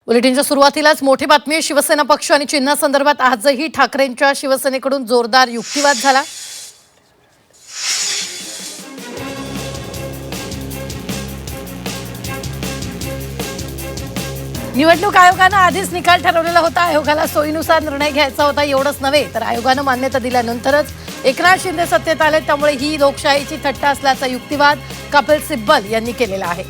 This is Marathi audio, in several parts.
बुलेटिनच्या सुरुवातीलाच मोठी बातमी आहे. शिवसेना पक्ष आणि चिन्हासंदर्भात आजही ठाकरेंच्या शिवसेनेकडून जोरदार युक्तिवाद झाला. निवडणूक आयोगानं आधीच निकाल ठरवलेला होता. आयोगाला सोयीनुसार निर्णय घ्यायचा होता. एवढंच नव्हे तर आयोगानं मान्यता दिल्यानंतरच एकनाथ शिंदे सत्तेत आले. त्यामुळे ही लोकशाहीची थट्टा असल्याचा युक्तिवाद कपिल सिब्बल यांनी केलेला आहे.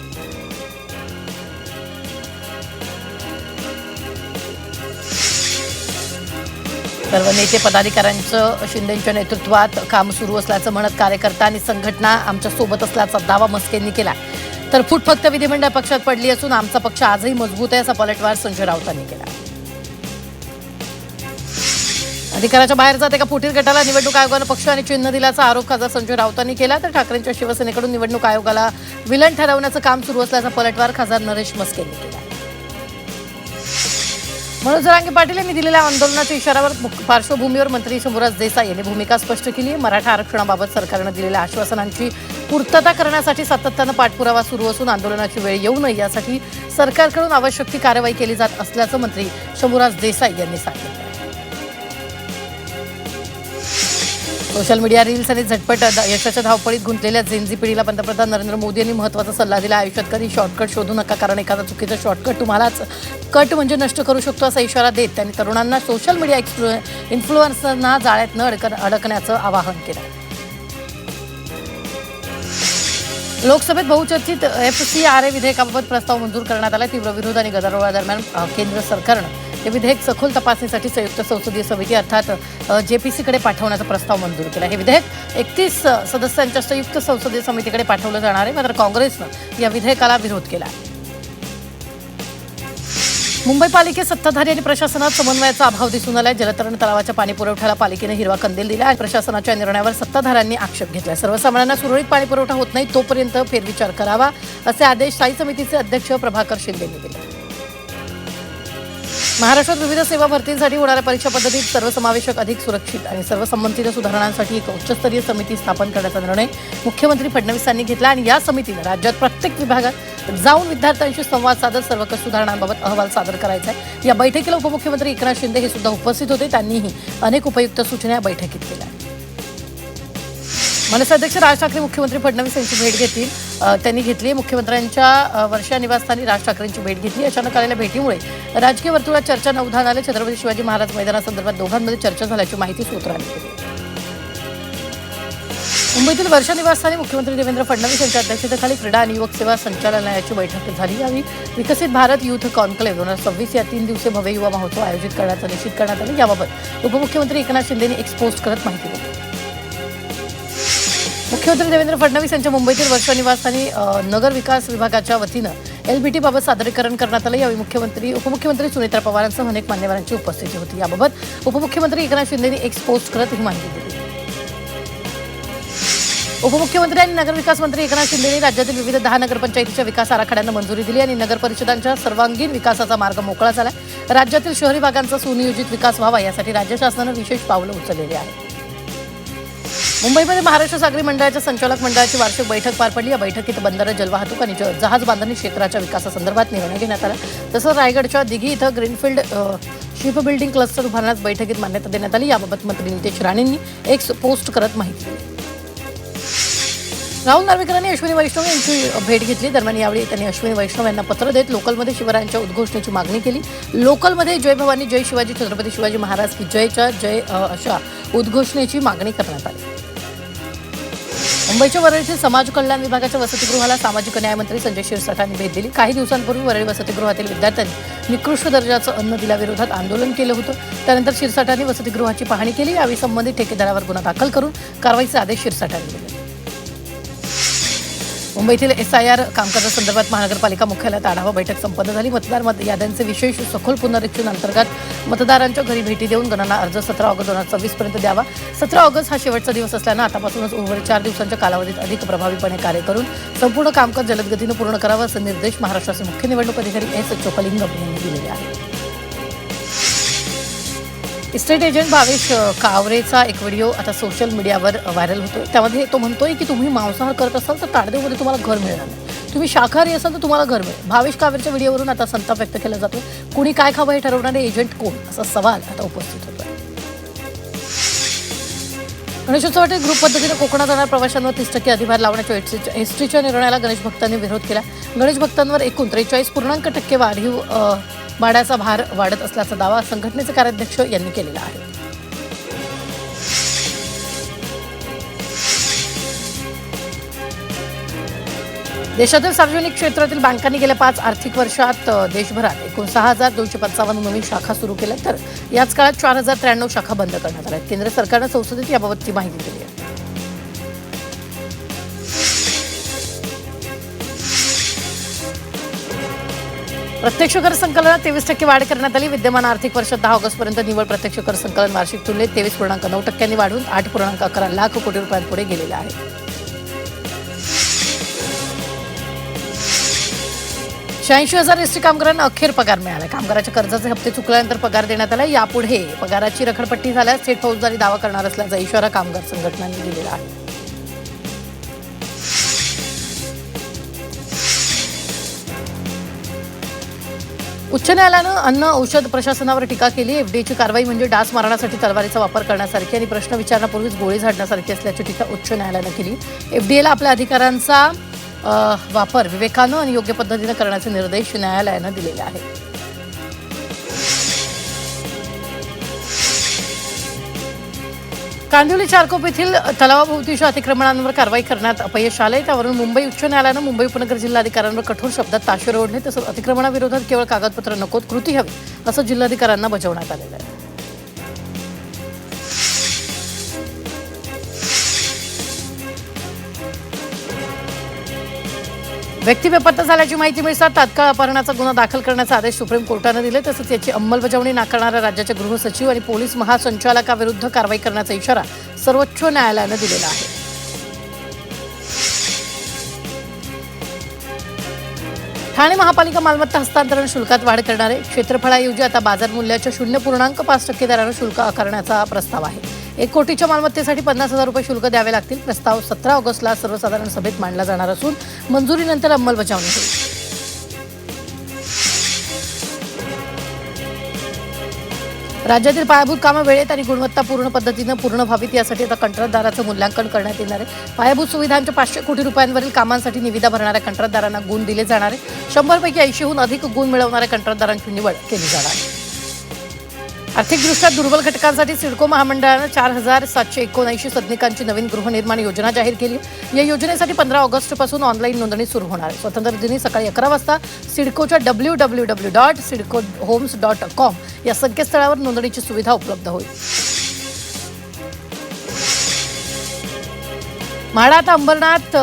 सर्व नेते पदाधिकाऱ्यांचं शिंदेंच्या नेतृत्वात काम सुरू असल्याचं म्हणत कार्यकर्ता आणि संघटना आमच्या सोबत असल्याचा दावा मस्केंनी केला. तर फूट फक्त विधिमंडळ पक्षात पडली असून आमचा पक्ष आजही मजबूत आहे असा पलटवार संजय राऊतांनी केला. अधिकाराच्या बाहेर जात एका फुटीर गटाला निवडणूक आयोगानं पक्ष आणि चिन्ह दिल्याचा आरोप खासदार संजय राऊतांनी केला. तर ठाकरेंच्या शिवसेनेकडून निवडणूक आयोगाला विलन ठरवण्याचं काम सुरू असल्याचा पलटवार खासदार नरेश मस्केंनी केला. मनोज जरांगे पाटील यांनी दिलेल्या आंदोलनाच्या इशाऱ्यावर पार्श्वभूमीवर मंत्री शंभूराज देसाई यांनी भूमिका स्पष्ट केली आहे. मराठा आरक्षणाबाबत सरकारनं दिलेल्या आश्वासनांची पूर्तता करण्यासाठी सातत्यानं पाठपुरावा सुरू असून आंदोलनाची वेळ येऊ नये यासाठी सरकारकडून आवश्यक ती कार्यवाही केली जात असल्याचं मंत्री शंभूराज देसाई यांनी सांगितलं. सोशल मीडिया रील्स आणि झटपट यशाच्या धावपळीत गुंतलेल्या जेनझी पिढीला पंतप्रधान नरेंद्र मोदी यांनी महत्त्वाचा सल्ला दिला. आयुष्यात कधी शॉर्टकट शोधू नका, कारण एखादा चुकीचा शॉर्टकट तुम्हालाच कट म्हणजे नष्ट करू शकतो असा इशारा देत त्यांनी तरुणांना सोशल मीडिया इन्फ्लुएन्सरना जाळ्यात न अडकण्याचं आवाहन केलं. लोकसभेत बहुचर्चित FCRA विधेयकाबाबत प्रस्ताव मंजूर करण्यात आला. तीव्र विरोध आणि गदारोळादरम्यान केंद्र सरकारनं हे विधेयक सखोल तपासणीसाठी संयुक्त संसदीय समिती अर्थात JPCकडे पाठवण्याचा प्रस्ताव मंजूर केला. हे विधेयक 31 सदस्यांच्या संयुक्त संसदीय समितीकडे पाठवलं जाणार आहे. मात्र काँग्रेसनं या विधेयकाला विरोध केला. मुंबई पालिकेत सत्ताधारी आणि प्रशासनात समन्वयाचा अभाव दिसून आलाय. जलतरण तलावाच्या पाणीपुरवठ्याला पालिकेने हिरवा कंदील दिला आणि प्रशासनाच्या निर्णयावर सत्ताधाऱ्यांनी आक्षेप घेतला. सर्वसामान्यांना सुरळीत पाणीपुरवठा होत नाही तोपर्यंत फेरविचार करावा असे आदेश स्थायी समितीचे अध्यक्ष प्रभाकर शिंदे यांनी दिले. महाराष्ट्रात विविध सेवा भरतींसाठी होणाऱ्या परीक्षा पद्धतीत सर्वसमावेशक, अधिक सुरक्षित आणि सर्वसंमतीने सुधारणांसाठी एक उच्चस्तरीय समिती स्थापन करण्याचा निर्णय मुख्यमंत्री फडणवीसांनी घेतला आणि या समितीने राज्यात प्रत्येक विभागात जाऊन विद्यार्थ्यांशी संवाद साधत सर्व सुधारणांबाबत अहवाल सादर करायचा आहे. या बैठकीला उपमुख्यमंत्री एकनाथ शिंदे हे सुद्धा उपस्थित होते. त्यांनीही अनेक उपयुक्त सूचना या बैठकीत केल्या. मनसे अध्यक्ष राज ठाकरे मुख्यमंत्री फडणवीस यांची भेट घेतली. त्यांनी घेतली. मुख्यमंत्र्यांच्या वर्षा निवासस्थानी राज ठाकरेंची भेट घेतली. अचानक आलेल्या भेटीमुळे राजकीय वर्तुळात चर्चा न उधाण आले. छत्रपती शिवाजी महाराज मैदानासंदर्भात दोघांमध्ये चर्चा झाल्याची माहिती सूत्रांनी दिली. मुंबईतील वर्षा निवासस्थानी मुख्यमंत्री देवेंद्र फडणवीस यांच्या अध्यक्षतेखाली क्रीडा आणि युवक सेवा संचालनालयाची बैठक झाली. यावेळी विकसित भारत युथ कॉन्क्लेव्ह 2026 या 3 दिवसीय भव्य युवा महोत्सव आयोजित करण्याचं निश्चित करण्यात आलं. याबाबत उपमुख्यमंत्री एकनाथ शिंदेंनी एक पोस्ट करत माहिती दिली. मुख्यमंत्री देवेंद्र फडणवीस यांच्या मुंबईतील वर्षा निवासस्थानी नगर विकास विभागाच्या वतीनं LBT बाबत सादरीकरण करण्यात आलं. यावेळी उपमुख्यमंत्री सुनेत्रा पवारांसह अनेक मान्यवरांची उपस्थिती होती. याबाबत उपमुख्यमंत्री एकनाथ शिंदेंनी एक पोस्ट करत ही माहिती दिली. उपमुख्यमंत्री आणि नगरविकास मंत्री एकनाथ शिंदेंनी राज्यातील विविध 10 नगरपंचायतीच्या विकास आराखड्यांना मंजुरी दिली आणि नगर परिषदांच्या सर्वांगीण विकासाचा मार्ग मोकळा झाला. राज्यातील शहरी भागांचा सुनियोजित विकास व्हावा यासाठी राज्य शासनानं विशेष पावलं उचललेली आहेत. मुंबईमध्ये महाराष्ट्र सागरी मंडळाच्या संचालक मंडळाची वार्षिक बैठक पार पडली. या बैठकीत बंदरं, जलवाहतूक आणि जहाज बांधणी क्षेत्राच्या विकासासंदर्भात निर्णय घेण्यात आला. तसंच रायगडच्या दिघी इथं ग्रीनफील्ड शिप बिल्डिंग क्लस्टर उभारण्यास बैठकीत मान्यता देण्यात आली. याबाबत मंत्री नितेश राणेंनी एक पोस्ट करत माहिती दिली. राहुल नार्वेकरांनी अश्विनी वैष्णव यांची भेट घेतली. दरम्यान यावेळी त्यांनी अश्विनी वैष्णव यांना पत्र देत लोकलमध्ये शिवरायांच्या उद्घोषणेची मागणी केली. लोकलमध्ये जय भवानी, जय शिवाजी, छत्रपती शिवाजी महाराज की जयच्या जय अशा उद्घोषणेची मागणी करण्यात आली. मुंबईच्या वरळीतील समाज कल्याण विभागाच्या वसतिगृहाला सामाजिक न्यायमंत्री संजय शिरसाटांनी भेट दिली. काही दिवसांपूर्वी वरळी वसतिगृहातील विद्यार्थ्यांनी निकृष्ट दर्जाचं अन्न दिल्याविरोधात आंदोलन केलं होतं. त्यानंतर शिरसाटांनी वसतिगृहाची पाहणी केली. यावेळी संबंधित ठेकेदारावर गुन्हा दाखल करून कारवाईचे आदेश शिरसाटांनी दिले. मुंबईतील SIR कामकाजासंदर्भात महानगरपालिका मुख्यालयात आढावा बैठक संपन्न झाली. मतदार याद्यांचे विशेष सखोल पुनरीक्षण अंतर्गत मतदारांच्या घरी भेटी देऊन गणना अर्ज 17 ऑगस्ट 2026 पर्यंत द्यावा. 17 ऑगस्ट हा शेवटचा दिवस असल्यानं आतापासूनच उर्वरित 4 दिवसांच्या कालावधीत अधिक प्रभावीपणे कार्य करून संपूर्ण कामकाज जलदगतीनं पूर्ण करावं असे निर्देश महाराष्ट्राचे मुख्य निवडणूक अधिकारी S. चोकलिंगम यांनी दिलेले आहेत. इस्टेट एजंट भावेश कावरेचा एक व्हिडिओ आता सोशल मीडियावर व्हायरल होतो. त्यामध्ये तो म्हणतोय की तुम्ही मांसाहार करत असाल तर ताडदेवमध्ये तुम्हाला घर मिळणार नाही. तुम्ही शाकाहारी असाल तर तुम्हाला घर मिळेल. भावेश कावेरच्या व्हिडिओवरून आता संताप व्यक्त केला जातो. कुणी काय खावं हे ठरवणारे एजंट कोण, असा सवाल आता उपस्थित होतोय. गणेशोत्सवासाठी ग्रुप पद्धतीने कोकणात जाणाऱ्या प्रवाशांवर 30% अधिभार लावण्याच्या एसटीच्या निर्णयाला गणेश भक्तांनी विरोध केला. गणेश भक्तांवर एकूण 43% वाढीव भाड्याचा भार वाढत असल्याचा दावा संघटनेचे कार्याध्यक्ष यांनी केलेला आहे. देशातील सार्वजनिक क्षेत्रातील बँकांनी गेल्या 5 आर्थिक वर्षात देशभरात एकूण 6,255 नवीन शाखा सुरू केल्या, तर याच काळात 4,093 शाखा बंद करण्यात आल्या. केंद्र सरकारनं संसदेत याबाबतची माहिती दिली आहे. प्रत्यक्ष कर संकलनात 23% वाढ करण्यात आली. विद्यमान आर्थिक वर्षात 10 ऑगस्टपर्यंत निव्वळ प्रत्यक्ष कर संकलन वार्षिक तुलनेत 23.9% वाढून 8.11 लाख कोटी रुपयांपुढे गेलेलं आहे. 86,000 एसटी कामगारांना अखेर पगार मिळाला. कामगाराच्या कर्जाचे हप्ते चुकल्यानंतर पगार देण्यात आला. यापुढे पगाराची रखडपट्टी झाल्यास थेट फौजदारी दावा करणार असल्याचा इशारा कामगार संघटनांनी दिलेला आहे. उच्च न्यायालयानं अन्न औषध प्रशासनावर टीका केली. एफडीएची कारवाई म्हणजे डास मारण्यासाठी तलवारीचा वापर करण्यासारखी आणि प्रश्न विचारण्यापूर्वीच गोळी झाडण्यासारखी असल्याची टीका उच्च न्यायालयानं केली. एफडीएला आपल्या अधिकारांचा वापर विवेकानं आणि योग्य पद्धतीनं करण्याचे निर्देश न्यायालयानं दिलेले आहेत. कांदिवली चारकोप येथील तलावाभोवतीच्या अतिक्रमणांवर कारवाई करण्यात अपयश आले. त्यावरून मुंबई उच्च न्यायालयानं मुंबई उपनगर जिल्हाधिकाऱ्यांवर कठोर शब्दात ताशेरे ओढले. तसंच अतिक्रमणाविरोधात केवळ कागदपत्र नकोत, कृती हवी असं जिल्हाधिकाऱ्यांना बजावण्यात आलेलं आहे. व्यक्ती बेपत्ता झाल्याची माहिती मिळताच तात्काळ अपहरणाचा गुन्हा दाखल करण्याचे आदेश सुप्रीम कोर्टाने दिले. तसंच याची अंमलबजावणी नाकारणाऱ्या राज्याच्या गृहसचिव आणि पोलीस महासंचालकाविरुद्ध कारवाई करण्याचा इशारा सर्वोच्च न्यायालयानं दिलेला आहे. ठाणे महापालिका मालमत्ता हस्तांतरण शुल्कात वाढ करणारे क्षेत्रफळाऐवजी आता बाजार मूल्याच्या 0.5% दरानं शुल्क आकारण्याचा प्रस्ताव आहे. 1 कोटीच्या मालमत्तेसाठी 50,000 रुपये शुल्क द्यावे लागतील. प्रस्ताव 17 ऑगस्टला सर्वसाधारण सभेत मांडला जाणार असून मंजुरीनंतर अंमलबजावणी होईल. राज्यातील पायाभूत कामं वेळेत आणि गुणवत्तापूर्ण पद्धतीनं पूर्ण व्हावीत यासाठी आता कंत्राटदाराचं मूल्यांकन करण्यात येणार आहे. पायाभूत सुविधांच्या 500 कोटी रुपयांवरील कामांसाठी निविदा भरणाऱ्या कंत्राटदारांना गुण दिले जाणार आहे. 100 पैकी 80हून अधिक गुण मिळवणाऱ्या कंत्राटदारांची निवड केली जाणार आहे. आर्थिकदृष्ट्या दुर्बल घटकांसाठी सिडको महामंडळानं 4,779 सदनिकांची नवीन गृहनिर्माण योजना जाहीर केली. या योजनेसाठी 15 ऑगस्टपासून ऑनलाईन नोंदणी सुरू होणार आहे. स्वातंत्र्य दिनी सकाळी 11 वाजता सिडकोच्या www.sidcohomes.com या संकेतस्थळावर नोंदणीची सुविधा उपलब्ध होईल. म्हाडा आता अंबरनाथ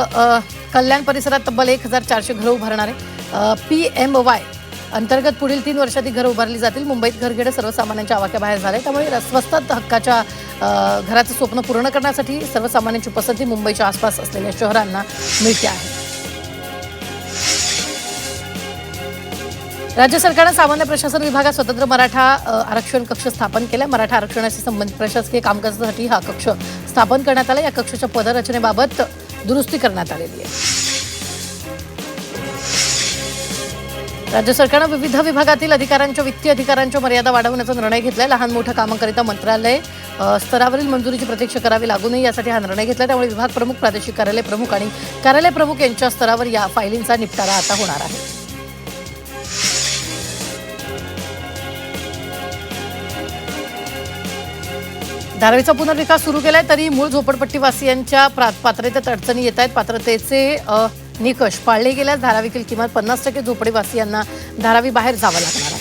कल्याण परिसरात तब्बल 1,400 घरं उभारणार आहे. PMY अंतर्गत पुढील 3 वर्षात घरं उभारली जातील. मुंबईत घर घेणं सर्वसामान्यांच्या आवाक्याबाहेर झाले. त्यामुळे स्वस्तात हक्काच्या घराचं स्वप्न पूर्ण करण्यासाठी सर्वसामान्यांची पसंती मुंबईच्या आसपास असलेल्या शहरांना मिळते आहे. राज्य सरकारनं सामान्य प्रशासन विभागात स्वतंत्र मराठा आरक्षण कक्ष स्थापन केला. मराठा आरक्षणाशी संबंधित प्रशासकीय कामकाजासाठी हा कक्ष स्थापन करण्यात आला. या कक्षाच्या पदरचनेबाबत दुरुस्ती करण्यात आलेली आहे. राज्य सरकारनं विविध विभागातील अधिकाऱ्यांच्या वित्तीय अधिकारांच्या मर्यादा वाढवण्याचा निर्णय घेतलाय. लहान मोठ्या कामांकरिता मंत्रालय स्तरावरील मंजुरीची प्रतीक्षा करावी लागू नये यासाठी हा निर्णय घेतला. त्यामुळे विभाग प्रमुख, प्रादेशिक कार्यालय प्रमुख आणि कार्यालय प्रमुख यांच्या स्तरावर या फायलींचा निपटारा आता होणार आहे. धारावीचा पुनर्विकास सुरू केलाय तरी मूळ झोपडपट्टीवासियांच्या पात्रतेत अडचणी येत आहेत. पात्रतेचे निकष पाळले गेल्यास धारावीतील किमान 50% झोपडीवासियांना धारावी बाहेर जावं लागणार आहे.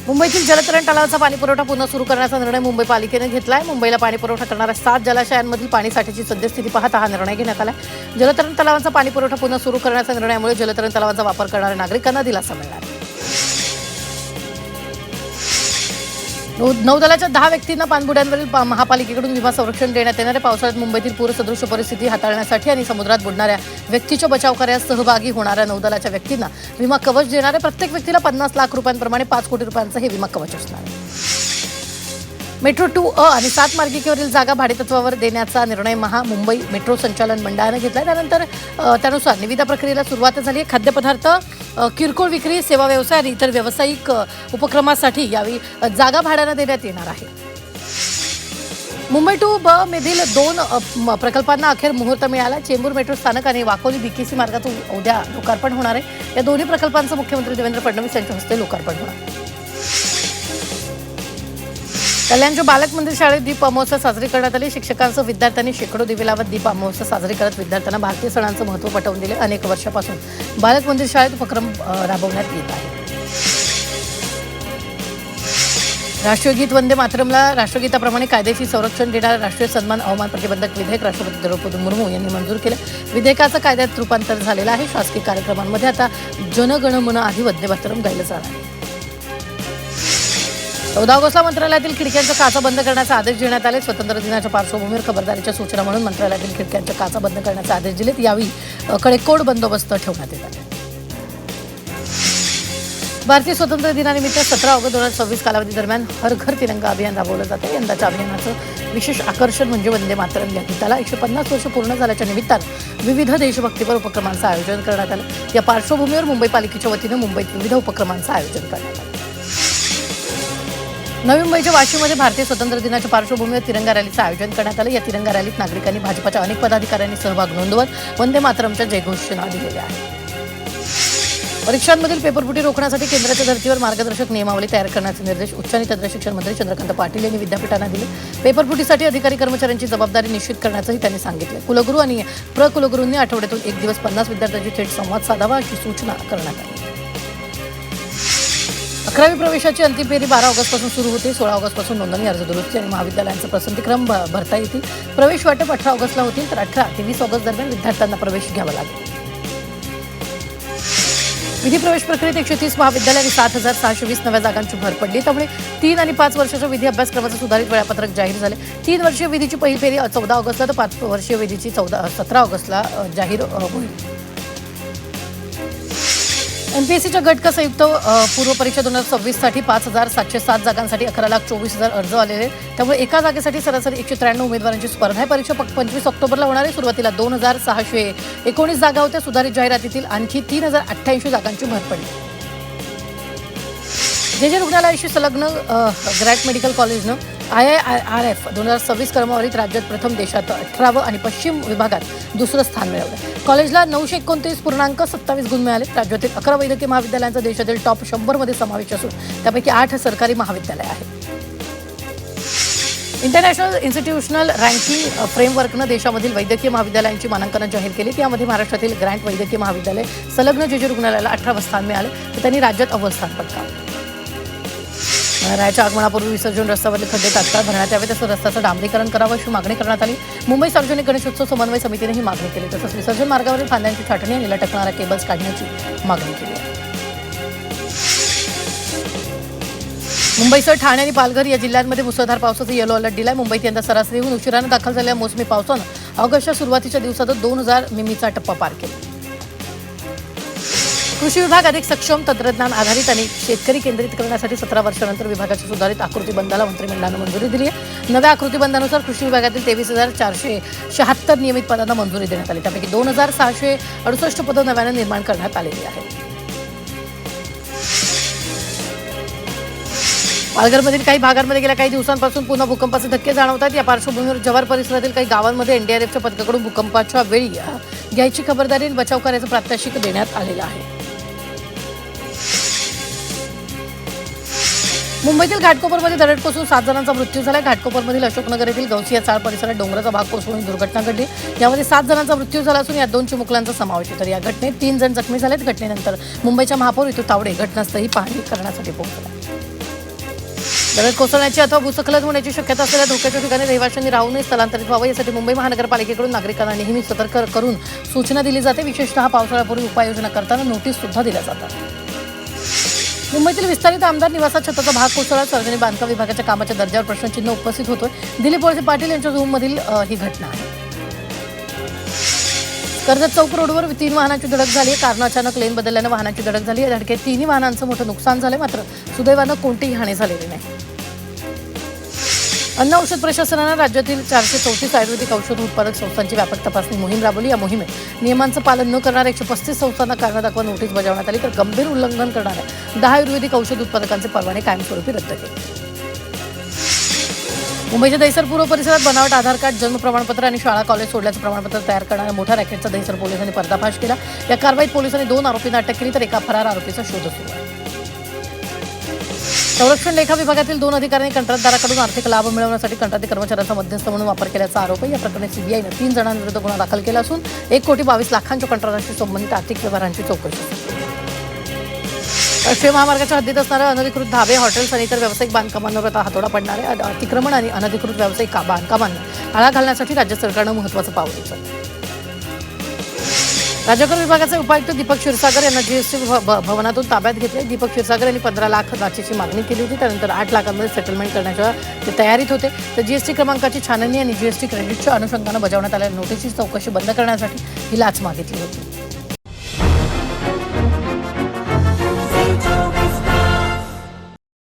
मुंबईतील जलतरण तलावाचा पाणीपुरवठा पुन्हा सुरू करण्याचा निर्णय मुंबई पालिकेने घेतला आहे. मुंबईला पाणीपुरवठा करणाऱ्या 7 जलाशयांमधील पाणीसाठ्याची सद्यस्थिती पाहता हा निर्णय घेण्यात आला आहे. जलतरण तलावाचा पाणीपुरवठा पुन्हा सुरू करण्याच्या निर्णयामुळे जलतरण तलावाचा वापर करणाऱ्या नागरिकांना दिलासा मिळणार आहे. नौदलाच्या 10 व्यक्तींना पाणबुड्यांवरील महापालिकेकडून विमा संरक्षण देण्यात येणार आहे. पावसाळ्यात मुंबईतील पूरसदृश परिस्थिती हाताळण्यासाठी आणि समुद्रात बुडणाऱ्या व्यक्तीच्या बचाव कार्यात सहभागी होणाऱ्या नौदलाच्या व्यक्तींना विमा कवच देणार आहे. प्रत्येक व्यक्तीला 50 लाख रुपयांप्रमाणे 5 कोटी रुपयांचं हे विमा कवच असणार आहे. मेट्रो 2A आणि 7 मार्गिकेवरील जागा भाडेतत्वावर देण्याचा निर्णय मुंबई मेट्रो संचालन मंडळाने घेतला. त्यानंतर त्यानुसार निविदा प्रक्रियेला सुरुवात झाली आहे. खाद्यपदार्थ, किरकोळ विक्री, सेवा व्यवसाय आणि इतर व्यावसायिक उपक्रमासाठी यावेळी जागा भाड्यानं देण्यात येणार आहे. मुंबई 2B मधील 2 प्रकल्पांना अखेर मुहूर्त मिळाला. चेंबूर मेट्रो स्थानक आणि वाकोली BKC मार्गातून उद्या लोकार्पण होणार आहे. या दोन्ही प्रकल्पांचं मुख्यमंत्री देवेंद्र फडणवीस यांच्या हस्ते लोकार्पण होणार. कल्याणच्या बालक मंदिर शाळेत दीप अमावस्या साजरी करण्यात आली. शिक्षकांसह विद्यार्थ्यांनी शेकडो दिवे लावत दीप अमावस्या साजरी करत विद्यार्थ्यांना भारतीय सणांचं महत्त्व पटवून दिले. अनेक वर्षापासून बालक मंदिर शाळेत उपक्रम राबवण्यात येत आहे. राष्ट्रीय गीत वंदे मातरमला राष्ट्रगीताप्रमाणे कायदेशीर संरक्षण देणारं राष्ट्रीय सन्मान अवमान प्रतिबंधक विधेयक राष्ट्रपती द्रौपदी मुर्मू यांनी मंजूर केलं. विधेयकाचं कायद्यात रूपांतर झालेलं आहे. शासकीय कार्यक्रमांमध्ये आता जनगणमन आधी वंदे मातरम गायलं जाणार आहे. 14 ऑगस्टला मंत्रालयातील खिडक्यांच्या काचा बंद करण्याचे आदेश देण्यात आले. स्वातंत्र्य दिनाच्या पार्श्वभूमीवर खबरदारीच्या सूचना म्हणून मंत्रालयातील खिडक्यांच्या काचा बंद करण्याचे आदेश दिलेत. यावेळी कडेकोट बंदोबस्त ठेवण्यात येत आहे. भारतीय स्वातंत्र्य दिनानिमित्त 17 ऑगस्ट 2026 कालावधी दरम्यान हर घर तिरंगा अभियान राबवलं जाते. यंदाच्या अभियानाचं विशेष आकर्षण म्हणजे वंदे मातरम या गीताला 150 वर्ष पूर्ण झाल्याच्या निमित्तानं विविध देशभक्तीपर उपक्रमांचं आयोजन करण्यात आलं. या पार्श्वभूमीवर मुंबई पालिकेच्या वतीनं मुंबईत विविध उपक्रमांचं आयोजन करण्यात आलं. नवी मुंबईच्या वाशीमध्ये भारतीय स्वातंत्र्य दिनाच्या पार्श्वभूमीवर तिरंगा रॅलीचं आयोजन करण्यात आलं. या तिरंगा रॅलीत नागरिकांनी भाजपच्या अनेक पदाधिकाऱ्यांनी सहभाग नोंदवत वंदे मातरमच्या जयघोषणा दिलेल्या आहेत. परीक्षांमधील पेपरफुटी रोखण्यासाठी केंद्राच्या धर्तीवर मार्गदर्शक नियमावली तयार करण्याचे निर्देश उच्च आणि तंत्र शिक्षण मंत्री चंद्रकांत पाटील यांनी विद्यापीठांना दिले. पेपरफुटीसाठी अधिकारी कर्मचाऱ्यांची जबाबदारी निश्चित करण्याचंही त्यांनी सांगितलं. कुलगुरू आणि प्रकुलगुरूंनी आठवड्यातून 1 दिवस 50 विद्यार्थ्यांची थेट संवाद साधावा अशी सूचना करण्यात आली. 11वी प्रवेशाची अंतिम फेरी 12 ऑगस्टपासून सुरू होते. 16 ऑगस्टपासून नोंदणी, अर्ज दुरुस्ती आणि महाविद्यालयांचा पसंतीक्रम भरता येतील. प्रवेश वाटप 18 ऑगस्टला होतील, तर 18 ते 20 ऑगस्ट दरम्यान विद्यार्थ्यांना प्रवेश घ्यावा लागेल. विधी प्रवेश प्रक्रियेत 130 महाविद्यालय आणि 7,620 नव्या जागांची भर पडली. त्यामुळे 3 आणि 5 वर्षाच्या विधी अभ्यासक्रमाचं सुधारित वेळापत्रक जाहीर झाले. 3 वर्षीय विधीची पहिली फेरी 14 ऑगस्टला तर 5 वर्षीय विधीची 17 ऑगस्टला जाहीर होईल. MPSCच्या गट संयुक्त पूर्व परीक्षा 2026 साठी 5,707 जागांसाठी 11,24,000 अर्ज आलेले. त्यामुळे एका जागेसाठी सरासरी 193 उमेदवारांची स्पर्धा आहे. परीक्षा 25 ऑक्टोबरला होणार आहे. सुरुवातीला 2,619 जागा होत्या. सुधारित जाहिरातीतील आणखी 3,088 जागांची भर पडली. जे रुग्णालयाशी संलग्न ग्रॅट मेडिकल कॉलेजनं IIRF 2026 क्रमवारीत राज्यात प्रथम, देशात 18वं आणि पश्चिम विभागात दुसरं स्थान मिळवलं. कॉलेजला 929.27 गुण मिळाले. राज्यातील 11 वैद्यकीय महाविद्यालयांचा देशातील टॉप 100 मध्ये समावेश असून त्यापैकी 8 सरकारी महाविद्यालय आहेत. इंटरनॅशनल इन्स्टिट्यूशनल रँकिंग फ्रेमवर्कनं देशामधील वैद्यकीय महाविद्यालयांची मानांकनं जाहीर केली. त्यामध्ये महाराष्ट्रातील ग्रँट वैद्यकीय महाविद्यालय संलग्न जे रुग्णालयाला 18वं स्थान मिळालं, तर त्यांनी राज्यात अव्वल स्थान पटकावलं. रायाच्या आगमनापूर्वी विसर्जन रस्त्यावरले खड्डे तात्काळ भरण्यात यावे, तसंच रस्त्याचं डांबरीकरण करावं अशी मागणी करण्यात आली. मुंबई सार्वजनिक गणेशोत्सव समन्वय समितीने ही मागणी केली. तसंच विसर्जन मार्गावरील फांद्यांची छाटणी आणि लटकणाऱ्या केबल्स काढण्याची मागणी केली आहे. मुंबईसह ठाणे आणि पालघर या जिल्ह्यांमध्ये मुसळधार पावसाचा येलो अलर्ट दिलाय. मुंबईत यंदा सरासरीहून उशिरानं दाखल झालेल्या मोसमी पावसानं ऑगस्टच्या सुरुवातीच्या दिवसातच 2,000 मिमीचा टप्पा पार केला. कृषी विभाग अधिक सक्षम, तंत्रज्ञान आधारित आणि शेतकरी केंद्रित करण्यासाठी 17 वर्षानंतर विभागाच्या सुधारित आकृतीबंधाला मंत्रिमंडळानं मंजुरी दिली आहे. नव्या आकृतीबंधानुसार कृषी विभागातील 23,476 नियमित पदांना मंजुरी देण्यात आली. त्यापैकी 2,668 पदं नव्यानं निर्माण करण्यात आलेली आहेत. पालघरमधील काही भागांमध्ये गेल्या काही दिवसांपासून पुन्हा भूकंपाचे धक्के जाणवत आहेत. या पार्श्वभूमीवर जव्हार परिसरातील काही गावांमध्ये NDRFच्या पथकाकडून भूकंपाच्या वेळी घ्यायची खबरदारी आणि बचाव कार्याचं प्रात्यक्षिक देण्यात आलेलं आहे. मुंबईतील घाटकोपरमध्ये दरड कोसळून 7 जणांचा मृत्यू झाला. घाटकोपरमधील अशोकनगर येथील गौसिया चाळ परिसरात डोंगराचा भाग कोसळून ही दुर्घटना घडली. यामध्ये 7 जणांचा मृत्यू झाला असून यात 2 चिमुकल्यांचा समावेश आहे. तर या घटनेत 3 जण जखमी झालेत. घटनेनंतर मुंबईच्या महापौर ऋतू तावडे घटनास्थळी पाहणी करण्यासाठी पोहोचले. दरड कोसळण्याची अथवा भूस्खलन होण्याची शक्यता असलेल्या धोक्याच्या ठिकाणी रहिवाशांनी राहू नये, स्थलांतरित व्हावं यासाठी मुंबई महानगरपालिकेकडून नागरिकांना नेहमी सतर्क करून सूचना दिली जाते. विशेषतः पावसाळ्यापूर्वी उपाययोजना करताना नोटीस सुद्धा दिल्या जातात. मुंबईतील विस्तारित आमदार निवासात छताचा भाग कोसळला. सार्वजनिक बांधकाम विभागाच्या कामाच्या दर्जावर प्रश्नचिन्ह उपस्थित होतोय. दिलीप वळसे पाटील यांच्या झूममधील ही घटना आहे. कर्जत चौक रोडवर 3 वाहनांची धडक झाली. कारण अचानक लेन बदलल्यानं वाहनांची धडक झाली. या धडकेत 3 वाहनांचं मोठं नुकसान झालं, मात्र सुदैवानं कोणतीही हानी झालेली नाही. अन्न औषध प्रशासनानं राज्यातील 434 आयुर्वेदिक औषध उत्पादक संस्थांची व्यापक तपासणी मोहीम राबवली. या मोहिमेत नियमांचं पालन न करणाऱ्या 135 संस्थांना कारण दाखवा नोटीस बजावण्यात आली, तर गंभीर उल्लंघन करणाऱ्या 10 आयुर्वेदिक औषध उत्पादकांचे परवाने कायमस्वरूपी रद्द केले. मुंबईच्या दहिसर पूर्व परिसरात बनावट आधार कार्ड, जन्म प्रमाणपत्र आणि शाळा कॉलेज सोडल्याचं प्रमाणपत्र तयार करणाऱ्या मोठ्या रॅकेटचा दहिसर पोलिसांनी पर्दाफाश केला. या कारवाईत पोलिसांनी 2 आरोपींना अटक केली, तर एका फरार आरोपीचा शोध सुरू आहे. संरक्षण लेखा विभागातील 2 अधिकाऱ्यांनी कंत्राटदाराकडून आर्थिक लाभ मिळवण्यासाठी कंत्राटी कर्मचाऱ्यांचा मध्यस्थ म्हणून वापर केल्याचा आरोप आहे. या प्रकरणी सीबीआयनं 3 जणांविरुद्ध गुन्हा दाखल केला असून 1,22,00,000च्या कंत्राटाशी संबंधित आर्थिक व्यवहारांची चौकशी सुरू आहे. राष्ट्रीय महामार्गाच्या हद्दीत असणाऱ्या अनधिकृत धाबे, हॉटेल्स आणि इतर व्यावसायिक बांधकामांवर आता हातोडा पडणार आहे. अतिक्रमण आणि अनधिकृत व्यावसायिक बांधकामांना आळा घालण्यासाठी राज्य सरकारनं महत्त्वाचं पाऊल उचललं. राज्यकर विभागाचे उपायुक्त दीपक क्षीरसागर यांना जीएसटी भवनातून ताब्यात घेतले. दीपक क्षीरसागर यांनी 15 लाख लाचेची मागणी केली होती. त्यानंतर 8 लाखांमध्ये सेटलमेंट करण्याच्या ते तयारीत होते. तर जीएसटी क्रमांकाची छाननी आणि जीएसटी क्रेडिटच्या अनुषंगानं बजावण्यात आलेल्या नोटीसची चौकशी बंद करण्यासाठी ही लाच मागितली होती.